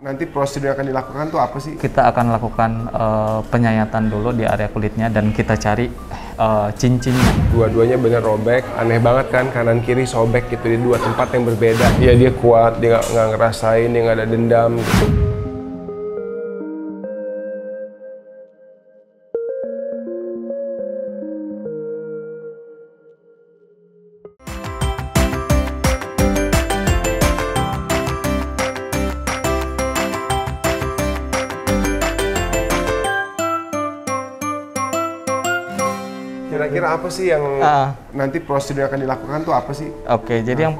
Nanti prosedur yang akan dilakukan tuh apa sih? Kita akan lakukan penyayatan dulu di area kulitnya dan kita cari cincinnya. Dua-duanya bener robek, aneh banget kan, kanan kiri sobek gitu di dua tempat yang berbeda. Ya dia kuat, dia nggak ngerasain, dia nggak ada dendam gitu. Kira-kira apa sih yang nanti prosedur yang akan dilakukan tuh apa sih? Oke, jadi yang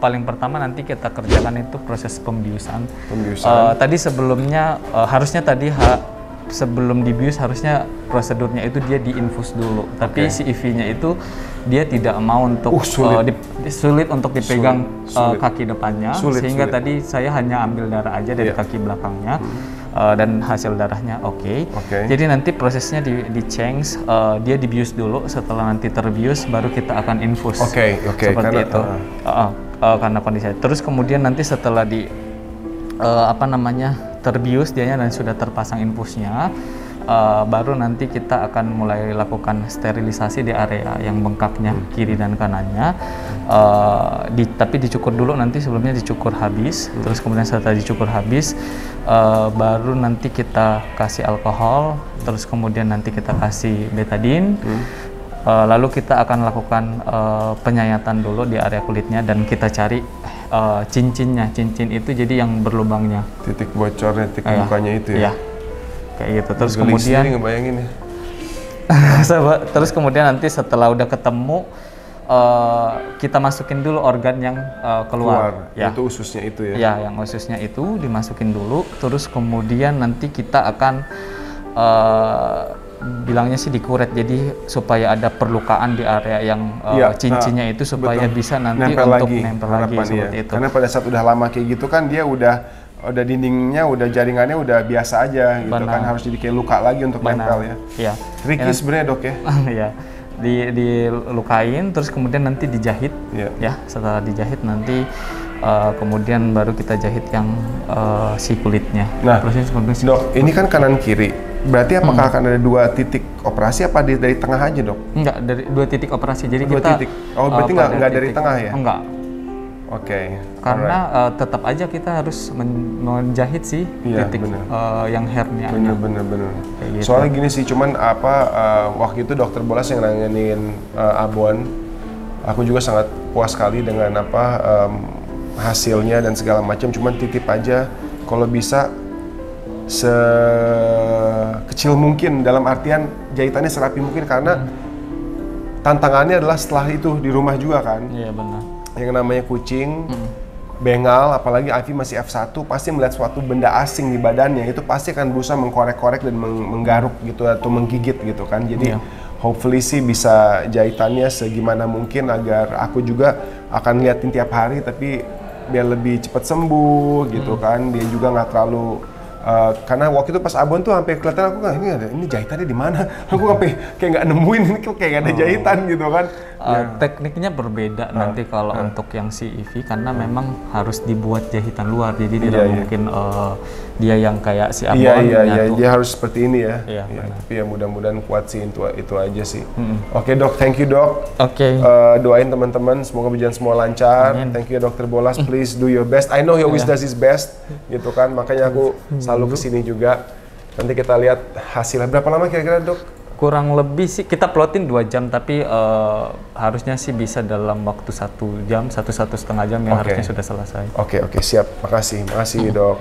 paling pertama nanti kita kerjakan itu proses pembiusan. Tadi sebelumnya harusnya sebelum dibius harusnya prosedurnya itu dia diinfus dulu. Tapi si IV-nya itu dia tidak mau untuk sulit untuk dipegang kaki depannya, sehingga tadi saya hanya ambil darah aja dari kaki belakangnya. Dan hasil darahnya oke. Jadi nanti prosesnya di change, dia dibius dulu. Setelah nanti terbius, baru kita akan infus. Seperti karena, itu. Karena kondisinya. Terus kemudian nanti setelah terbius dianya dan sudah terpasang infusnya, baru nanti kita akan mulai lakukan sterilisasi di area yang bengkaknya kiri dan kanannya. Tapi dicukur dulu, nanti sebelumnya dicukur habis. Terus kemudian setelah dicukur habis, baru nanti kita kasih alkohol. Terus kemudian nanti kita kasih betadine. Lalu kita akan lakukan penyayatan dulu di area kulitnya dan kita cari cincinnya. Cincin itu jadi yang berlubangnya. Titik bocornya, titik mukanya itu ya? Kayak gitu. Terus kemudian ngebayangin ya. Terus kemudian nanti setelah udah ketemu, kita masukin dulu organ yang keluar. Itu ususnya itu ya? Ya, yang ususnya itu dimasukin dulu. Terus kemudian nanti kita akan bilangnya sih dikuret, jadi supaya ada perlukaan di area yang cincinnya itu supaya bisa nanti nempel lagi seperti itu. Karena pada saat udah lama kayak gitu kan dia udah dindingnya, udah jaringannya udah biasa aja gitu kan, harus jadi kayak luka lagi untuk nempel ya. Tricky sebenarnya dok ya. Iya. Dilukain, terus kemudian nanti dijahit. Ya, setelah dijahit nanti kemudian baru kita jahit yang si kulitnya. Nah, dok, ini kan kanan kiri. Berarti apakah akan ada dua titik operasi apa dari tengah aja dok? Enggak, dari dua titik operasi. Jadi dua titik. Oh, berarti nggak dari tengah ya? Enggak. Karena tetap aja kita harus menjahit sih titik yang hairnya. Bener. Gitu. Soalnya gini sih, cuman waktu itu dokter Bolas yang nanganin Abon, aku juga sangat puas sekali dengan hasilnya dan segala macam. Cuman titip aja kalau bisa sekecil mungkin, dalam artian jahitannya serapi mungkin, karena tantangannya adalah setelah itu di rumah juga kan. Iya benar. Yang namanya kucing, bengal, apalagi Ivy masih F1, pasti melihat suatu benda asing di badannya, itu pasti akan berusaha mengkorek-korek dan menggaruk gitu atau menggigit gitu kan. Jadi hopefully sih bisa jahitannya segimana mungkin agar aku juga akan liatin tiap hari, tapi biar lebih cepat sembuh gitu kan. Dia juga nggak terlalu karena waktu itu pas Abon tuh sampai kelihatan aku ini jahitannya di mana? Aku sampai kayak nggak nemuin, ini kayak nggak ada jahitan gitu kan. Tekniknya berbeda nanti kalau untuk yang si IV, karena memang harus dibuat jahitan luar, jadi tidak mungkin dia yang kayak si Abon. Iya, dia harus seperti ini ya. Tapi ya mudah-mudahan kuat sih, itu aja sih. Oke dok, thank you dok. Doain teman-teman semoga berjalan semua lancar. Thank you Dokter Bolas, please do your best. I know he always does his best gitu kan, makanya aku selalu kesini juga. Nanti kita lihat hasilnya. Berapa lama kira-kira dok? Kurang lebih sih kita plotin 2 jam, tapi harusnya sih bisa dalam waktu 1 jam, 1,5 jam yang harusnya sudah selesai. Oke, siap. Makasih dok.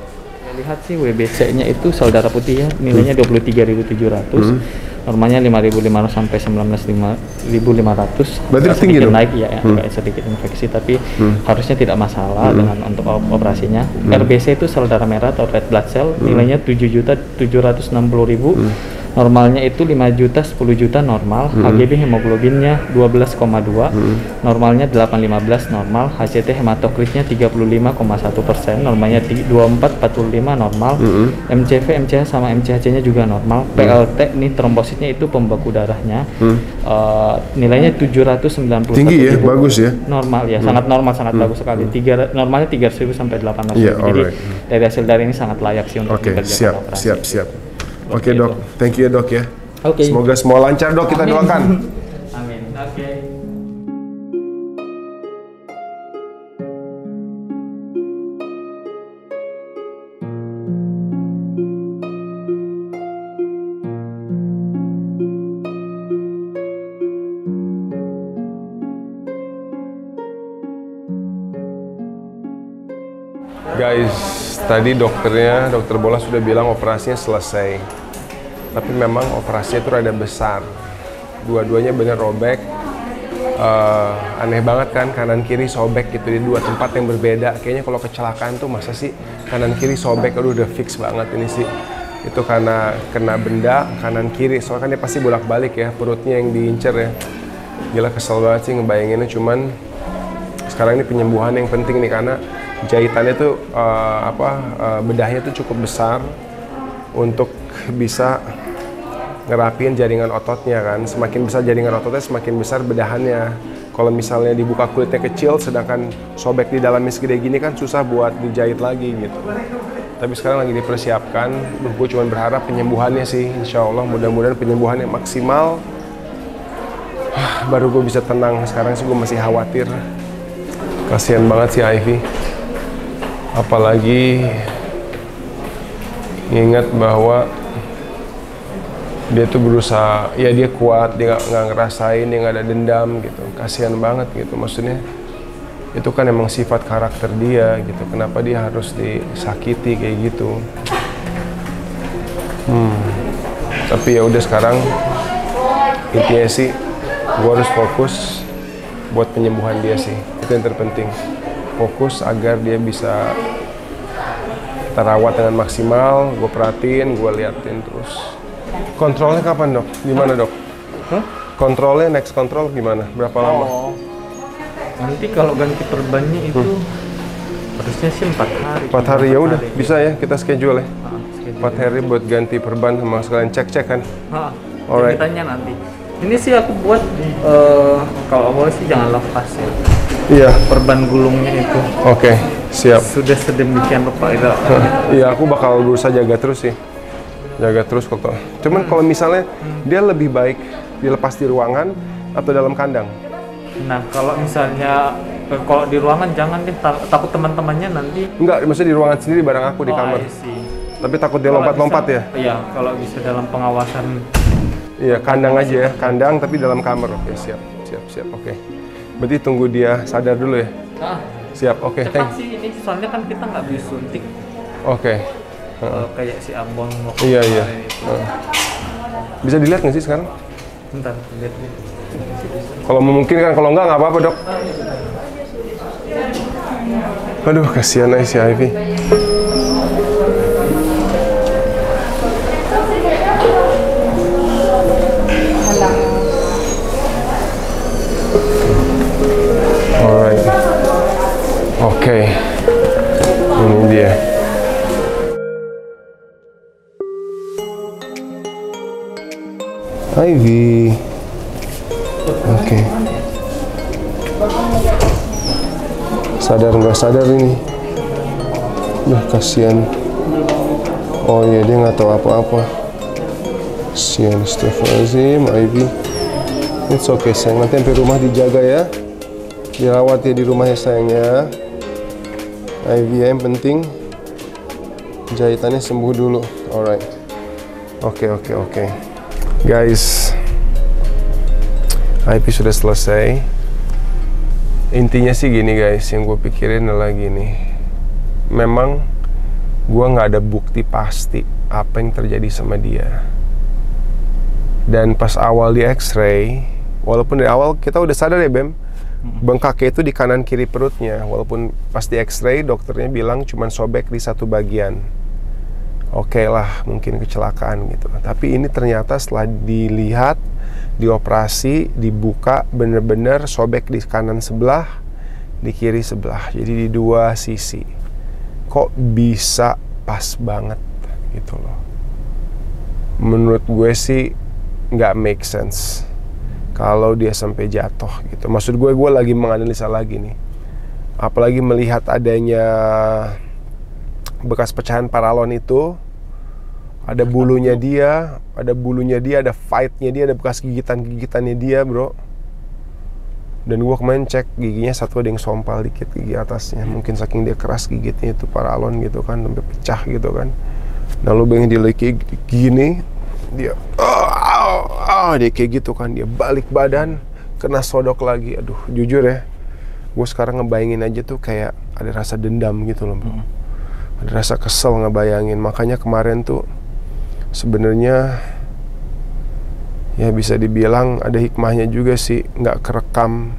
Lihat sih WBC-nya itu sel darah putih ya, nilainya 23.700. Normalnya 5.500 sampai 19.500. Berarti tinggi dong? Naik sedikit infeksi, tapi harusnya tidak masalah dengan untuk operasinya. RBC itu sel darah merah atau red blood cell, nilainya 7.760.000. Normalnya itu 5 juta, 10 juta normal, HGB hemoglobinnya 12,2, normalnya 8,15 normal, HCT hematokritnya 35,1%, normalnya 24, 45 normal, MCV, MCH sama MCHC-nya juga normal, PLT nih trombositnya itu pembeku darahnya, nilainya 791. Tinggi ya, bagus ya? Normal ya, sangat normal, sangat bagus sekali. Normalnya 3.000 sampai 800. Jadi dari hasil darah ini sangat layak sih untuk dikerjakan operasi. Siap. Oke dok, thank you ya dok ya. Semoga semua lancar dok, kita doakan. Amin. Guys, tadi dokter bola sudah bilang operasinya selesai. Tapi memang operasinya itu rada besar. Dua-duanya bener robek. Aneh banget kan, kanan kiri sobek gitu di dua tempat yang berbeda. Kayaknya kalau kecelakaan tuh masa sih kanan kiri sobek, aduh udah fix banget ini sih. Itu karena kena benda kanan kiri, soalnya kan dia pasti bolak-balik ya, perutnya yang diincer ya. Gila, kesel banget sih ngebayanginnya. Cuman sekarang ini penyembuhan yang penting nih, karena jahitannya tuh bedahnya tuh cukup besar untuk bisa ngerapin jaringan ototnya kan. Semakin besar jaringan ototnya, semakin besar bedahannya. Kalau misalnya dibuka kulitnya kecil, sedangkan sobek di dalamnya segede gini kan susah buat dijahit lagi gitu. Tapi sekarang lagi dipersiapkan. Gue cuma berharap penyembuhannya sih, insya Allah mudah-mudahan penyembuhannya maksimal. Baru gue bisa tenang. Sekarang sih gue masih khawatir. Kasian banget si Ivy. Apalagi ingat bahwa dia tuh berusaha, ya dia kuat, dia nggak ngerasain, dia nggak ada dendam gitu. Kasihan banget gitu, maksudnya itu kan emang sifat karakter dia gitu. Kenapa dia harus disakiti kayak gitu? Tapi ya udah, sekarang intinya sih gue harus fokus buat penyembuhan dia sih. Itu yang terpenting. Fokus agar dia bisa terawat dengan maksimal. Gue perhatiin, gue liatin terus. Kontrolnya kapan dok? Gimana dok? Kontrolnya, next kontrol gimana? Berapa lama? Nanti kalau ganti perbannya itu harusnya sih 4 hari. 4 hari ya udah, bisa ya kita schedule ya. 4 hari buat ganti perban sama sekalian cek-cek kan? Alright. Tanya nanti. Ini sih aku buat kalau awal sih jangan lepas ya. Iya. Perban gulungnya itu. Oke, siap. Sudah sedemikian rupa itu. Iya, aku bakal berusaha jaga terus sih. Jaga terus kok. Cuman kalau misalnya dia lebih baik dilepas di ruangan atau dalam kandang? Nah, kalau misalnya kalau di ruangan jangan deh, takut teman-temannya nanti. Enggak, maksudnya di ruangan sendiri bareng aku di kamar. Tapi takut dia lompat-lompat ya? Iya, kalau bisa dalam pengawasan. Iya, kandang aja ya. Kandang tapi dalam kamar. Oke, siap. Oke. Berarti tunggu dia sadar dulu ya? Siap, oke. Cepat sih ini, soalnya kan kita nggak bisa suntik. Oke. Kayak si Ambon. Iya. Bisa dilihat nggak sih sekarang? Bentar, lihat. Kalau memungkinkan, kalau nggak apa-apa dok. Aduh, kasihan aja si Ivy. Alright. Oke. Ini dia. Ivy. Oke. Sadar nggak sadar ini. Kasihan. Oh iya, dia nggak tahu apa-apa. Kasihan, astagfirullahaladzim, Ivy. It's okay sayang, nanti sampai rumah dijaga ya. Dirawat ya di rumah ya sayangnya. Ivy yang penting jahitannya sembuh dulu. Alright. Oke. Guys, Ivy sudah selesai. Intinya sih gini guys, yang gue pikirin adalah gini. Memang gue nggak ada bukti pasti apa yang terjadi sama dia. Dan pas awal di X-ray, walaupun dari awal kita udah sadar ya Bem, bengkaknya itu di kanan kiri perutnya. Walaupun pas di X-ray dokternya bilang cuma sobek di satu bagian. oke lah mungkin kecelakaan gitu. Tapi ini ternyata setelah dilihat, dioperasi, dibuka, bener-bener sobek di kanan sebelah, di kiri sebelah. Jadi di dua sisi. Kok bisa pas banget gitu loh. Menurut gue sih nggak make sense kalau dia sampai jatuh gitu. Maksud gue lagi menganalisa lagi nih. Apalagi melihat adanya bekas pecahan paralon itu, ada bulunya dia, ada fightnya dia, ada bekas gigitannya dia, bro. Dan gue kemarin cek giginya satu ada yang sompal dikit gigi atasnya, mungkin saking dia keras gigitnya itu paralon gitu kan, sampai pecah gitu kan. Nah lu bayangin dia lagi gini, dia dia kayak gitu kan, dia balik badan, kena sodok lagi. Aduh jujur ya, gue sekarang ngebayangin aja tuh kayak ada rasa dendam gitu loh, bro. Ada rasa kesel ngebayangin. Makanya kemarin tuh sebenarnya ya bisa dibilang ada hikmahnya juga sih nggak kerekam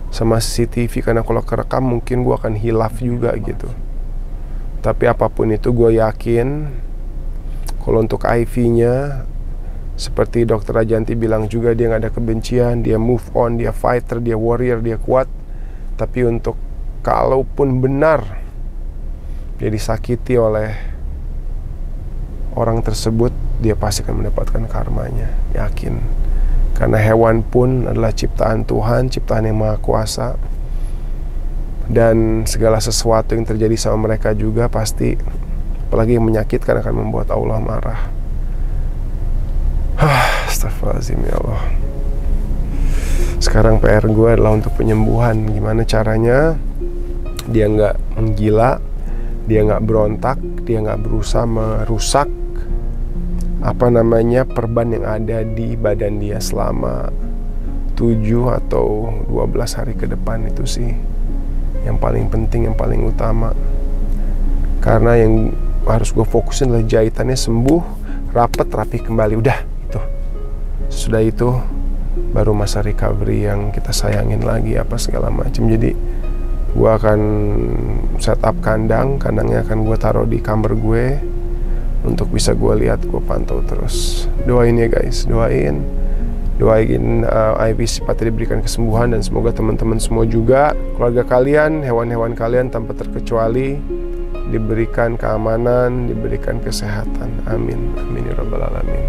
sama CCTV, karena kalau kerekam mungkin gue akan hilaf juga gitu. Tapi apapun itu gue yakin kalau untuk IV-nya seperti dokter Rajanti bilang juga, dia nggak ada kebencian, dia move on, dia fighter, dia warrior, dia kuat. Tapi untuk kalaupun benar dia disakiti oleh orang tersebut, dia pasti akan mendapatkan karmanya, yakin. Karena hewan pun adalah ciptaan Tuhan, ciptaan yang Maha Kuasa. Dan segala sesuatu yang terjadi sama mereka juga pasti, apalagi yang menyakitkan, akan membuat Allah marah. Astagfirullahaladzim ya Allah. Sekarang PR gue adalah untuk penyembuhan. Gimana caranya dia nggak menggila, dia nggak berontak, dia nggak berusaha merusak perban yang ada di badan dia selama 7 atau 12 hari ke depan. Itu sih yang paling penting, yang paling utama. Karena yang harus gue fokusin adalah jahitannya sembuh, rapi kembali, udah itu. Sudah itu baru masa recovery yang kita sayangin lagi apa segala macam. Jadi gue akan set up kandangnya akan gue taruh di kamar gue untuk bisa gue lihat, gue pantau terus. Doain ya guys, doain Ivy sifatnya diberikan kesembuhan, dan semoga teman-teman semua juga, keluarga kalian, hewan-hewan kalian tanpa terkecuali diberikan keamanan, diberikan kesehatan. Amin, amin ya rabbal alamin.